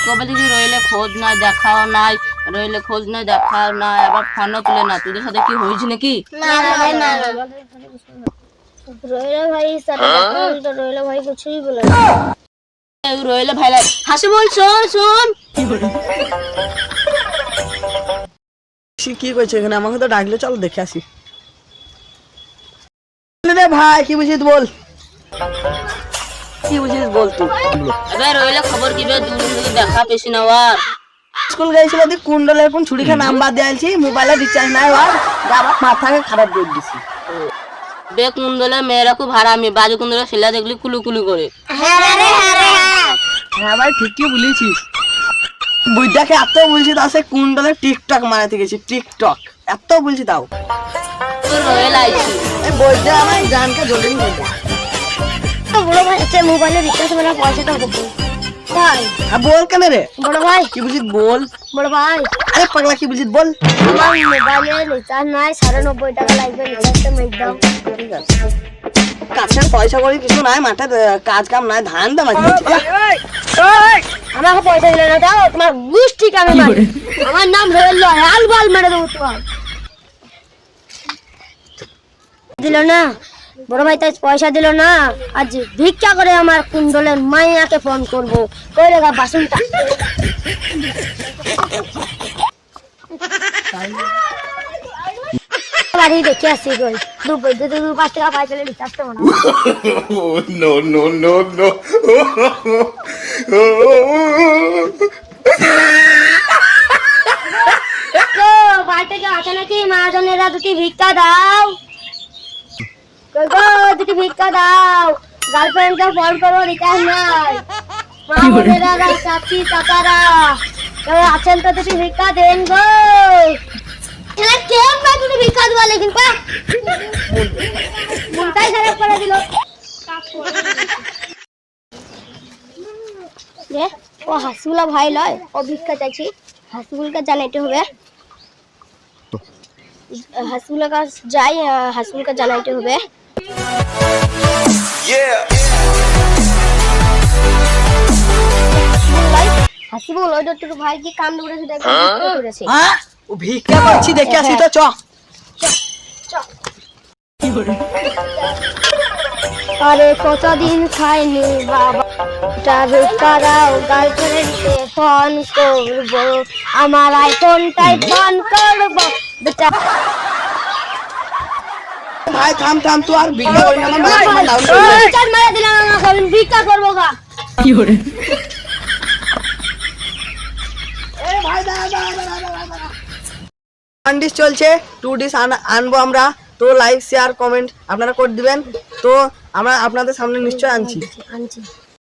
কবে থেকে রইলে খোঁজ নাই দেখাও নাই, রইলে খোঁজ নাই দেখাও নাই, আবার ফোনও তুলে না। তোদের সাথে কি হয়েছে নাকি? রোহিলা ভাই সাথে দেখা হল তো রোহিলা ভাই কিছুই বলে না। রইলে ভাই হাসিবুল শোন শোন। কি করছে এখানে? আমাকে তো ডাকলে, চল দেখে আসি। রে ভাই কি বুঝিস বল, কি বুঝিস বল তুই। এবার রইলে খবর কি বে, দুদিন থেকে দেখা পেছি না। আর স্কুল গেছিল দি কুন্ডলের কোন ছুরি খা নাম্বার দিয়েছি, মোবাইলে রিচার্জ নাই, আর আমার মাথাকে খারাপ করে দিছি। বে কুন্দলে মেয়েরা খুব হারামি, বাজু কুন্দলে ছেলে দেখলি কুলু কুলু করে। হ্যাঁ ভাই ঠিকই বলেছিস। বুইটাকে এত বলছি তাও সে কুন্ডলে টিকটক মারাতে গেছি, টিকটক এত বলছি তাও। তোর রয়েল আইছি এই বইটা আমার জানকে জলদি নিয়ে যা। বড় ভাই আছে মোবাইলে রিচার্জ মেলা পয়সাটা দেবো ভাই। হ্যাঁ বল কেন রে? বড় ভাই কি বুঝিস বল। বড় ভাই আরে পাগলা কি বুঝিস বল। আমার মোবাইলে রিচার্জ নাই, ৯৭ টাকা লাগবে, রিচার্জটা মেক দাও। ঠিক আছে, কাছে পয়সা করি কিছু নাই, মাঠে কাজ কাম নাই, ধান দাম আছে। আমাকে পয়সা দিলে না, দাও তোমার গুষ্টি কামে মারি। আমার নাম রইল হাল বাল মেরে দেবো তোমার। দিল না বড় ভাই, তাই পয়সা দিল না, আজ ভিক্ষা করে আমার কুণ্ডলের মাইয়াকে ফোন করবো, কই রেগা বাসনটা। বাড়ি দেখে আসি কই, ৫ টাকা পাই চলে রিচার্জ তো না। Oh, no, no, no, no. তো বাড়ি থেকে আসে নাকি? মহাজনেরা দুটি ভিক্ষা দাও, কই গো দুটি ভিক্ষা দাও, গার্লফ্রেন্ডকে ফোন করবো, রিচার্জ নাই। মহাজনেরা চাচি চাচারা কেউ আছেন তো দুটি ভিক্ষা দেন গো। এরা কেমন না দুটি ভিক্ষা দেওয়া, লেকিন মনটাই খারাপ করে দিল। ও হাসিবুলা ভাই লয়, ও ভিক্ষা চাইছি, হাসিবুলকে জানাইতে হবে। হাসিবুলের কাছে যাই, হাসিবুলকে জানাইতে হবে। হাসিবুল ওই তোর ভাই কি কাম করেছে দেখো, ভিক্ষা করেছে। হ্যাঁ ও ভিক্ষা করছি দেখে আসি তো, চ। আরে কতদিন খাইনি বাবা, ভিক্ষা দাও, গার্লফ্রেন্ডকে ফোন করবো, আমার আইফোনটাই ফোন করবো। ভাই থাম থাম, তুই আর ভিক্ষা করি না, আমার ডাউন রিচার্জ মারা দিলাম, আমাকে আমি ভিক্ষা করবো গা। কি করে। ডিশ চলছে, 2 ডিশ আনবো আমরা, তো লাইক শেয়ার কমেন্ট আপনারা করে দিবেন, তো আমরা আপনাদের সামনে নিশ্চয় আনছি।